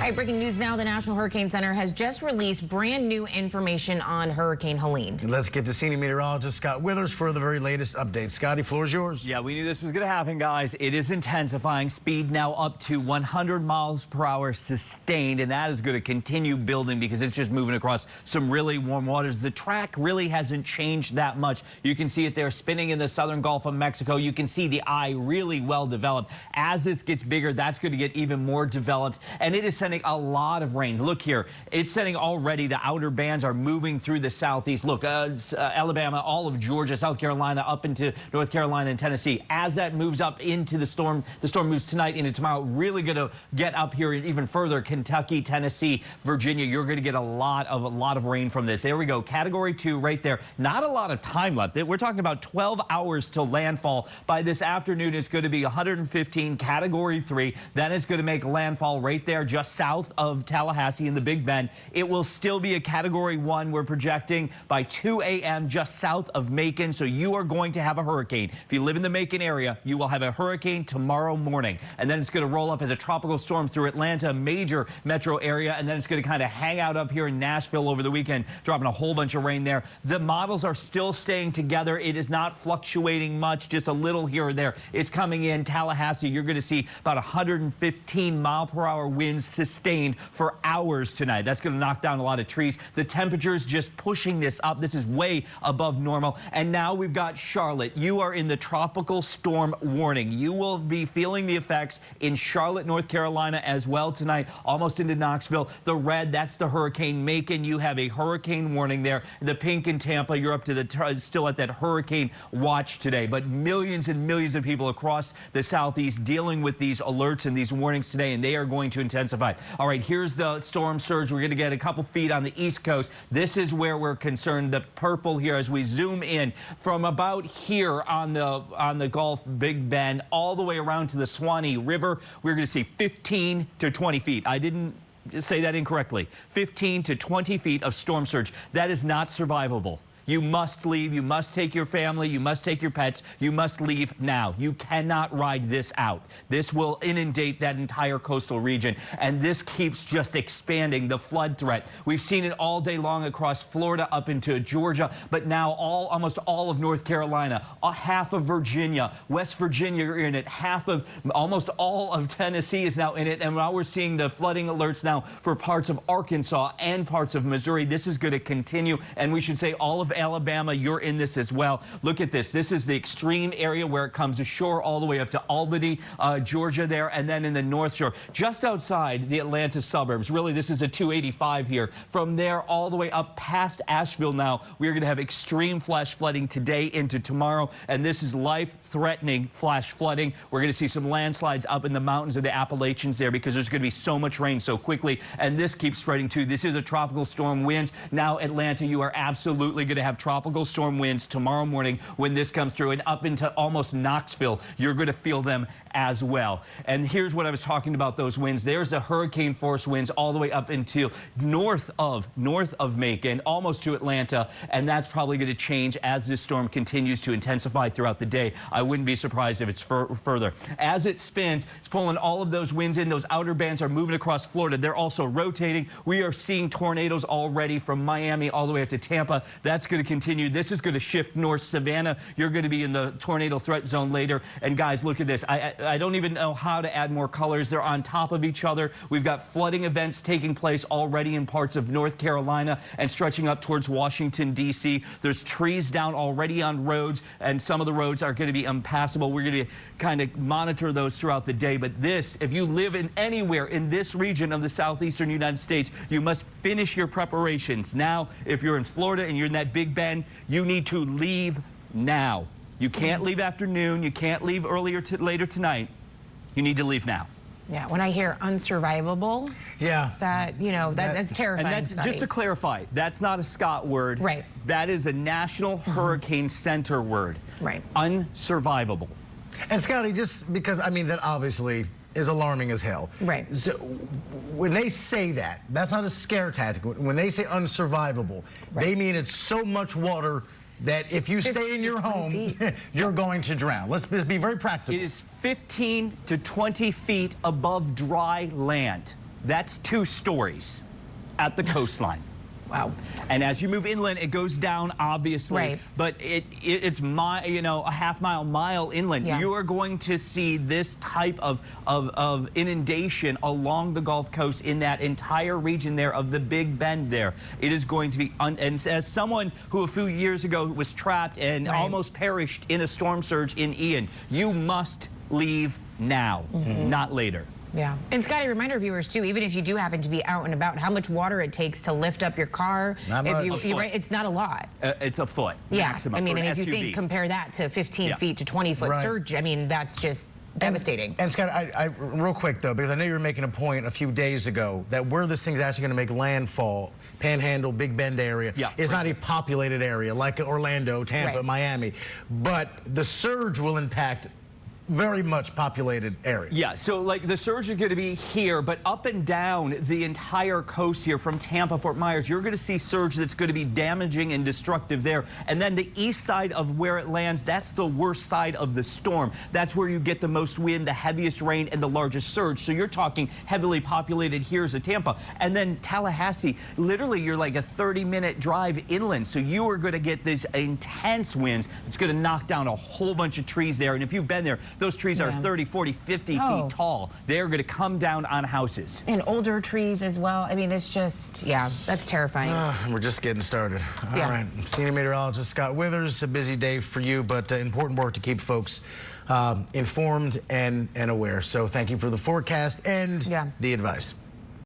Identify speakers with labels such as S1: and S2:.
S1: All right, breaking news now. The National Hurricane Center has just released brand new information on Hurricane Helene.
S2: Let's get to senior meteorologist Scott Withers for the very latest update. Scotty, floor is yours.
S3: Yeah, we knew this was going to happen, guys. It is intensifying. Speed now up to 100 miles per hour sustained, and that is going to continue building because it's just moving across some really warm waters. The track really hasn't changed that much. You can see it there spinning in the southern Gulf of Mexico. You can see the eye really well developed. As this gets bigger, that's going to get even more developed, and it is sending a lot of rain. Look here, it's sending already. The outer bands are moving through the southeast. Look, Alabama, all of Georgia, South Carolina, up into North Carolina and Tennessee. As that moves up into the storm moves tonight into tomorrow, really going to get up here even further. Kentucky, Tennessee, Virginia, you're going to get a lot of rain from this. There we go, Category 2 right there. Not a lot of time left. We're talking about 12 hours till landfall. By this afternoon, it's going to be 115, Category 3. Then it's going to make landfall right there just south of Tallahassee in the Big Bend. It will still be a Category 1. We're projecting by 2 a.m. just south of Macon. So you are going to have a hurricane. If you live in the Macon area, you will have a hurricane tomorrow morning. And then it's going to roll up as a tropical storm through Atlanta, major metro area. And then it's going to kind of hang out up here in Nashville over the weekend, dropping a whole bunch of rain there. The models are still staying together. It is not fluctuating much, just a little here or there. It's coming in Tallahassee. You're going to see about 115 mile per hour winds sustained for hours tonight. That's going to knock down a lot of trees. The temperatures just pushing this up. This is way above normal. And now we've got Charlotte. You are in the tropical storm warning. You will be feeling the effects in Charlotte, North Carolina as well tonight, almost into Knoxville. The red, that's the Hurricane Macon. You have a hurricane warning there. The pink in Tampa, you're up to the still at that hurricane watch today. But millions and millions of people across the southeast dealing with these alerts and these warnings today, and they are going to intensify. All right, here's the storm surge. We're going to get a couple feet on the East Coast. This is where we're concerned. The purple here as we zoom in from about here on the Gulf Big Bend all the way around to the Swanee River. We're going to see 15 to 20 feet. I didn't say that incorrectly. 15 to 20 feet of storm surge. That is not survivable. You must leave. You must take your family. You must take your pets. You must leave now. You cannot ride this out. This will inundate that entire coastal region, and this keeps just expanding the flood threat. We've seen it all day long across Florida up into Georgia, but now almost all of North Carolina, half of Virginia, West Virginia are in it, almost all of Tennessee is now in it, and now we're seeing the flooding alerts now for parts of Arkansas and parts of Missouri. This is going to continue, and we should say all of Alabama, you're in this as well. Look at this. This is the extreme area where it comes ashore all the way up to Albany, Georgia there, and then in the North Shore, just outside the Atlanta suburbs. Really, this is a 285 here. From there all the way up past Asheville now, we're going to have extreme flash flooding today into tomorrow, and this is life-threatening flash flooding. We're going to see some landslides up in the mountains of the Appalachians there because there's going to be so much rain so quickly, and this keeps spreading too. This is a tropical storm winds. Now, Atlanta, you are absolutely going to have tropical storm winds tomorrow morning when this comes through, and up into almost Knoxville, you're going to feel them as well. And here's what I was talking about, those winds. There's the hurricane force winds all the way up into north of Macon, almost to Atlanta, and that's probably going to change as this storm continues to intensify throughout the day. I wouldn't be surprised if it's further. As it spins, it's pulling all of those winds in. Those outer bands are moving across Florida. They're also rotating. We are seeing tornadoes already from Miami all the way up to Tampa. That's going to continue. This is going to shift north. Savannah, you're going to be in the tornado threat zone later. And guys, look at this. I don't even know how to add more colors. They're on top of each other. We've got flooding events taking place already in parts of North Carolina and stretching up towards Washington, D.C. There's trees down already on roads, and some of the roads are going to be impassable. We're going to kind of monitor those throughout the day. But this, if you live in anywhere in this region of the southeastern United States, you must finish your preparations. Now, if you're in Florida and you're in that Big Bend, you need to leave now. You can't leave afternoon. You can't leave later tonight. You need to leave now.
S1: Yeah, when I hear unsurvivable, that's terrifying.
S3: And that's just to clarify, that's not a Scott word.
S1: Right.
S3: That is a National Hurricane Center word.
S1: Right.
S3: Unsurvivable.
S2: And Scotty, just because, I mean, that obviously is alarming as hell.
S1: Right.
S2: So when they say that, that's not a scare tactic. When they say unsurvivable, they mean it's so much water that if you stay in your home, you're going to drown. Let's be very practical.
S3: It is 15 to 20 feet above dry land. That's 2 stories at the coastline.
S1: Wow.
S3: And as you move inland, it goes down, obviously.
S1: Right.
S3: But it's a half-mile inland.
S1: Yeah.
S3: You are going to see this type of inundation along the Gulf Coast in that entire region there of the Big Bend there. It is going to be, and as someone who a few years ago was trapped and almost perished in a storm surge in Ian, you must leave now, not later.
S1: Yeah. And Scotty, reminder viewers too, even if you do happen to be out and about, how much water it takes to lift up your car.
S2: Not much.
S1: You're right, it's not a lot.
S3: It's a foot maximum.
S1: I mean,
S3: for
S1: and
S3: an
S1: if you
S3: SUV.
S1: think, compare that to 15 feet to 20-foot
S2: Right.
S1: surge, I mean, that's just devastating.
S2: And Scott, I real quick though, because I know you were making a point a few days ago that where this thing's actually going to make landfall, Panhandle, Big Bend area, is not a populated area like Orlando, Tampa, Miami, but the surge will impact very much populated area.
S3: Yeah, so like the surge is going to be here, but up and down the entire coast here from Tampa, Fort Myers, you're going to see surge that's going to be damaging and destructive there. And then the east side of where it lands, that's the worst side of the storm. That's where you get the most wind, the heaviest rain, and the largest surge. So you're talking heavily populated here as a Tampa. And then Tallahassee, literally you're like a 30-minute drive inland. So you are going to get these intense winds. It's going to knock down a whole bunch of trees there. And if you've been there, those trees are 30, 40, 50 feet tall. They're going to come down on houses.
S1: And older trees as well. I mean, it's just, that's terrifying.
S2: We're just getting started. All right. Senior meteorologist Scott Withers, a busy day for you, but important work to keep folks informed and aware. So thank you for the forecast and the advice.